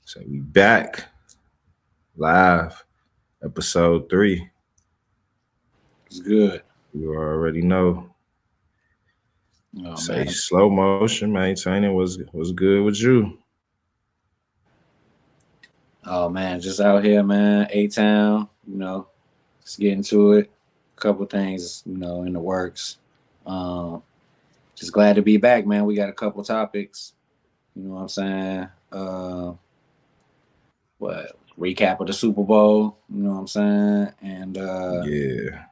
So we back live, episode 3. It's good. You already know. Oh Say man. slow motion maintaining was good with you. Oh man, just out here, man. A Town, just getting to it. A couple things, in the works. Um, just glad to be back, man. We got a couple topics. You know what I'm saying? What recap of the Super Bowl, you know what I'm saying? And a Yeah.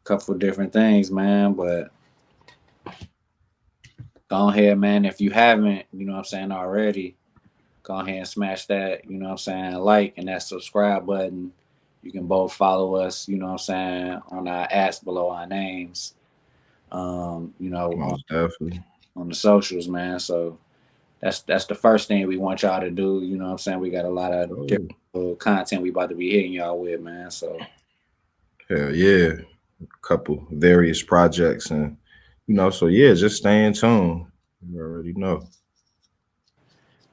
couple of different things, man. But go ahead, man. If you haven't, you know what I'm saying, already, go ahead and smash that, you know what I'm saying, like and that subscribe button. You can both follow us, you know what I'm saying, on our apps below our names. You know, Most definitely. on the socials, man. So that's the first thing we want y'all to do. You know what I'm saying? We got a lot of Oh, different content we about to be hitting y'all with, man. So hell yeah. Couple various projects and so yeah, just stay in tune. You already know.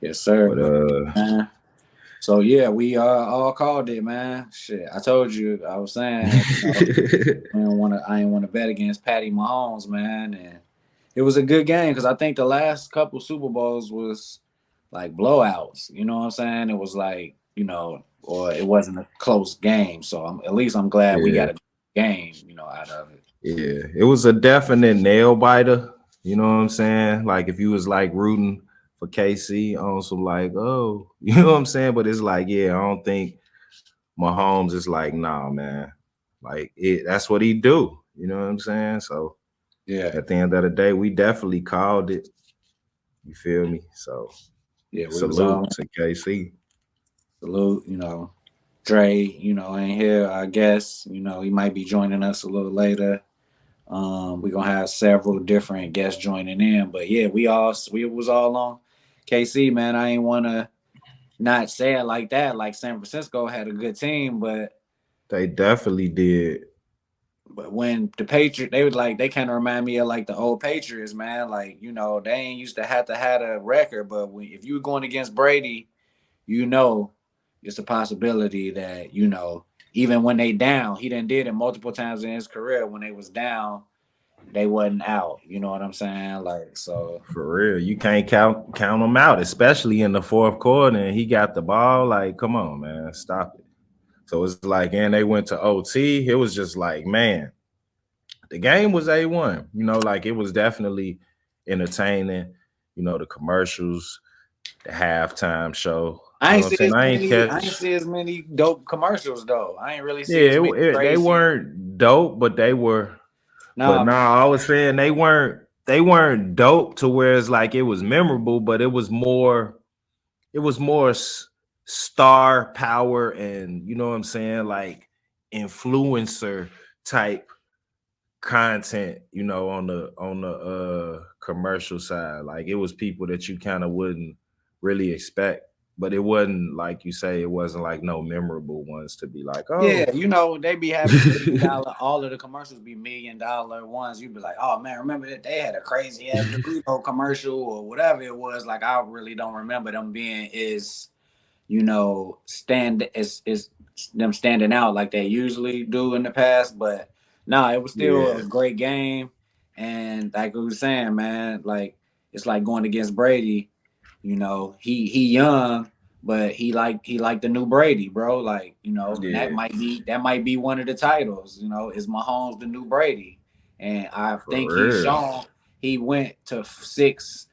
yes, sir. But But man, so yeah, we all called it, man. Shit, I told you, I was saying, I didn't want to bet against Patty Mahomes, man, and it was a good game because I think the last couple Super Bowls was like blowouts. You know what I'm saying? It was like or it wasn't a close game. So at least I'm glad we yeah, got a game, out of it. yeah. It was a definite nail biter. You know what I'm saying? Like if you was like rooting for KC on some like, oh, you know what I'm saying? But it's like, yeah, I don't think Mahomes is like, nah, man. Like that's what he do. You know what I'm saying? So Yeah, at the end of the day, we definitely called it. You feel me? So yeah, we was salute all to KC. salute. Dre, ain't here. I guess he might be joining us a little later. We're gonna have several different guests joining in, but yeah, we was all on KC, man. I ain't wanna not say it like that. Like San Francisco had a good team, They definitely did. but when the Patriots, they was like they kind of remind me of like the old Patriots, man. Like they ain't used to have a record, but if you were going against Brady, you know it's a possibility that even when they down, he done did it multiple times in his career. When they was down, they wasn't out. You know what I'm saying? Like so. For real. You can't count them out, especially in the fourth quarter. And he got the ball. Like, come on, man. Stop it. So it's like, and they went to OT. It was just like, man, the game was A1. Like it was definitely entertaining. The commercials, the halftime show. You know what I'm saying? I ain't I ain't catch. see as many dope commercials though. I ain't really see as Yeah, many they crazy. weren't dope, but they were. But No, nah, I was saying they weren't dope to where it's like it was memorable, but it was more star power and you know what I'm saying, like influencer type content, on the commercial side. Like it was people that you kind of wouldn't really expect. But it wasn't like you say, it wasn't like no memorable ones to be like, oh. yeah, they be having $1 million. All of the commercials be $1 million ones. You be like, oh man, remember that they had a crazy ass Dorito commercial or whatever it was. Like I really don't remember them being is them standing out like they usually do in the past. But no, it was still Yeah, a great game. And like we were saying, man, like it's like going against Brady. He young, but he like the new Brady, bro. Like, and that yeah, might be one of the titles, is Mahomes the new Brady. And I for think he's real. shown he went to six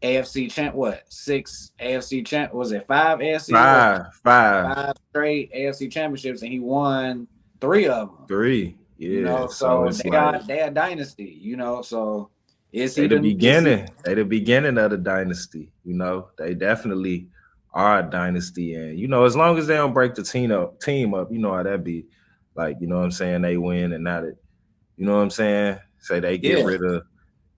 AFC champ what? Six AFC champ was it five AFC or Five, five straight AFC championships and he won three of them. 3. Yeah. So So it's like they a dynasty, so is he they the the is he beginning. They the beginning of the dynasty. They definitely are a dynasty. And as long as they don't break the team up, you know how that be. Like, you know what I'm saying? They win and not it. You know what I'm saying? Say they get yeah. rid of,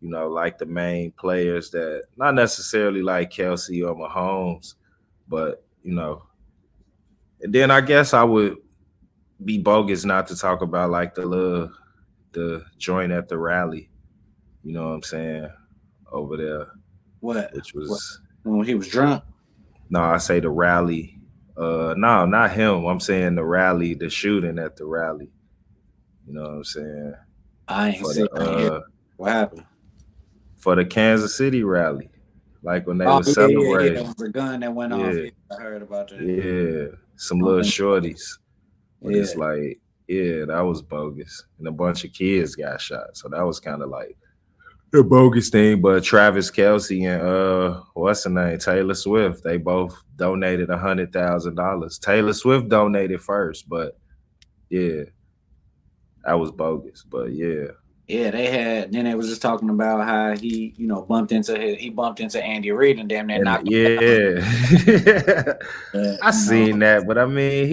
like the main players that not necessarily like Kelsey or Mahomes, but and then I guess I would be bogus not to talk about like the joint at the rally. You know what I'm saying? Over there, What which what was when he was drunk? No, I say the rally. No, not him. I'm saying the rally, the shooting at the rally. You know what I'm saying? I ain't For see. the I ain't hear what happened. for the Kansas City rally, like when they Oh was yeah, yeah, yeah. It celebrating. was a gun that went off. Yeah, Yeah, I heard about that. yeah, some I don't little think. shorties, but Yeah, it's like, yeah, that was bogus, and a bunch of kids got shot. So that was kind of like the bogus thing. But Travis Kelsey and what's the name, Taylor Swift, they both donated $100,000. Taylor Swift donated first, but yeah, that was bogus. But yeah, yeah. They had. Then they was just talking about how he bumped into Andy Reid and damn near and knocked him down. yeah, But I seen that. But I mean,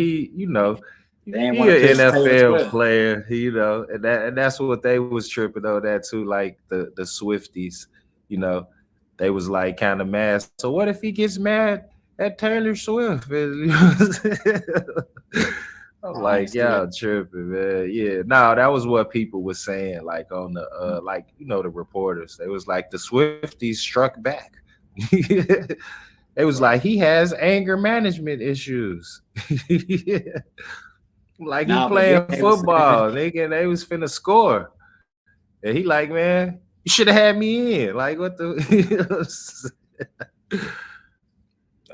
they ain't he want to an piss Taylor NFL Swift. player, and that's what they was tripping on that too. Like the Swifties, you know, they was like kind of mad. So what if he gets mad at Taylor Swift? I'm I ain't like, see it. y'all tripping, man. Yeah, no, that was what people was saying, like on the like the reporters. They was like the Swifties struck back. It was Right. like he has anger management issues. Like he Nah, but yeah, playing they was saying. football, nigga. They was finna score. And he like, man, you should have had me in. Like, what the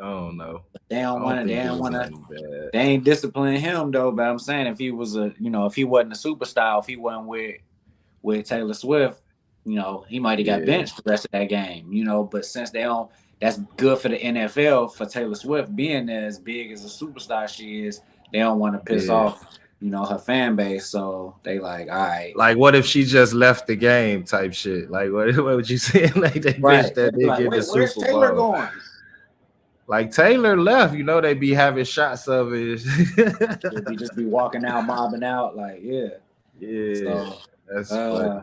I don't know. They I don't don't want to. They think it don't was want to. nothing bad. They ain't disciplining him though. But I'm saying if he was if he wasn't a superstar, if he wasn't with Taylor Swift, he might have got Yeah, benched the rest of that game. But since they don't, that's good for the NFL for Taylor Swift being there as big as a superstar she is. They don't want to piss yeah. off, her fan base. So they like, all right, Like, what if she just left the game type shit? Like, what would you say? Like, they right. benched They that be like, nigga in the wait, where's Super Taylor Bowl. going? Like, Taylor left, they be having shots of it. They just be walking out, mobbing out, like yeah. Yeah, So that's funny. uh,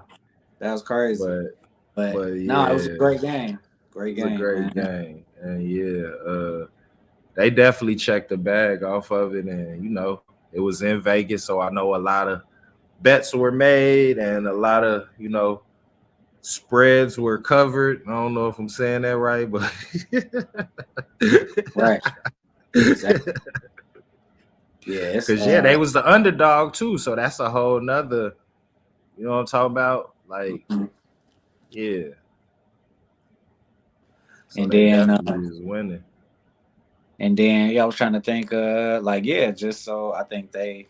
that was crazy. But But but no, it was a yeah, great game. it Great was a game, great man. game. And yeah, they definitely checked the bag off of it. And it was in Vegas, so I know a lot of bets were made and a lot of, spreads were covered. I don't know if I'm saying that right, but Right. Exactly. Yeah, it's because yeah, they was the underdog too. So that's a whole nother, you know what I'm talking about? Like, yeah. So and they then definitely was winning. yeah, I was trying to think like yeah, just so I think they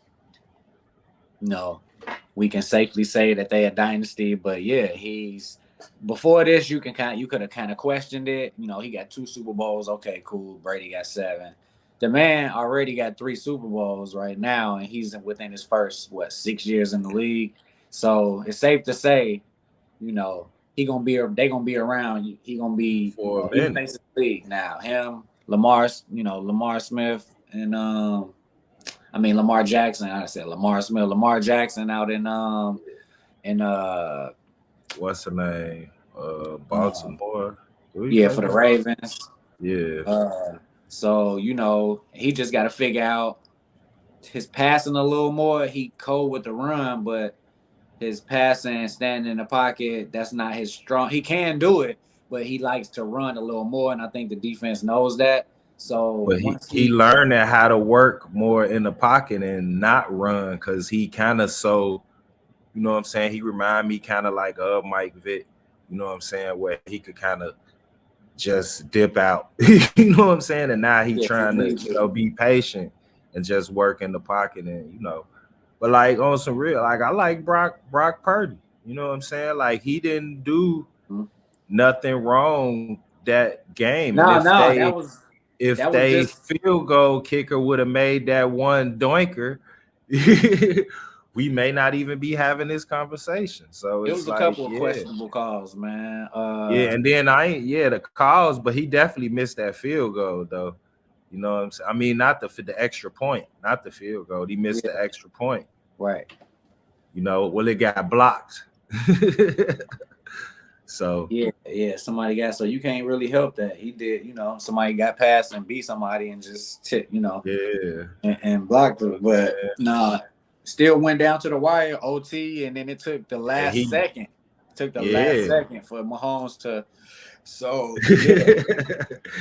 we can safely say that they a dynasty, but yeah, he's before this you could have kind of questioned it. He got 2 Super Bowls. Okay, cool. Brady got 7. The man already got 3 Super Bowls right now, and he's within his first 6 years in the league. So it's safe to say, you know, they gonna be around. He gonna be, For a he minute. faces the league now. Him, Lamar Smith, and Lamar Jackson. I said Lamar Smith, Lamar Jackson out in What's the name? uh Baltimore. Do he yeah, play for the for Baltimore? Ravens. Yeah. So he just got to figure out his passing a little more. He cold with the run, but his passing, standing in the pocket, that's not his strong. He can do it, but he likes to run a little more, and I think the defense knows that. So But he once he he, learned how to work more in the pocket and not run because he kind of you know what I'm saying? He remind me kind of like Mike Vick, you know what I'm saying, where he could kind of just dip out, you know what I'm saying? And now he yeah, trying to, be patient and just work in the pocket and but like on some real, like I like Brock Purdy, you know what I'm saying? Like he didn't do nothing wrong that game, and no, if no, they that was just field goal kicker would have made that one doinker, we may not even be having this conversation. So it it's was a like, couple of questionable calls, man. yeah, and then the calls, but he definitely missed that field goal though. You know what I'm saying? I mean, not the extra point, not the field goal. He missed the Yeah, extra point. right. Well, it got blocked. So Yeah. Somebody got so you can't really help that. He did, somebody got past and beat somebody and just yeah, and blocked you know it. But nah, still went down to the wire, OT, and then it took the and last he, second. Took the last yeah, second for Mahomes to So yeah.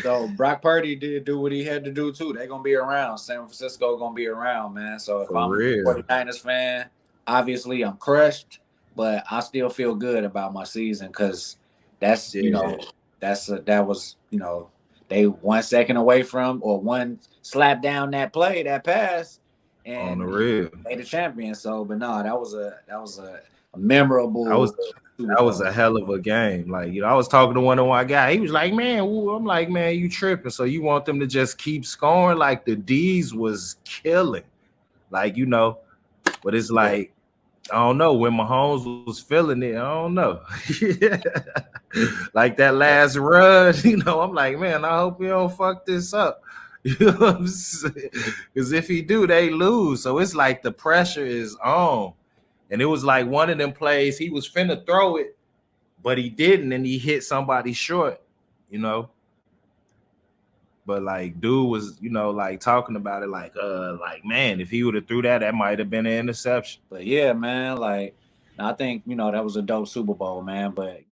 So Brock Purdy did do what he had to do too. They're gonna be around. San Francisco gonna be around, man. So if For I'm a real. 49ers fan, obviously I'm crushed, but I still feel good about my season because that's Yeah, that was they 1 second away from or one slap down that play, that pass, on the and real. they the champion. So, but no, that was a I was memorable Super that was Bowl. a hell of a game. Like, I was talking to one of my guy. He was like, "Man, woo." I'm like, "Man, you tripping? So you want them to just keep scoring?" Like the D's was killing. Like, but it's Yeah. like I don't know when Mahomes was feeling it. I don't know. Like that last run, I'm like, man, I hope he don't fuck this up. You know what I'm saying? Because if he do, they lose. So it's like the pressure is on. And it was like one of them plays, he was finna throw it, but he didn't, and he hit somebody short, you know. But like dude was, like talking about it like man, if he would have threw that, that might have been an interception. But yeah, man, like I think that was a dope Super Bowl, man. But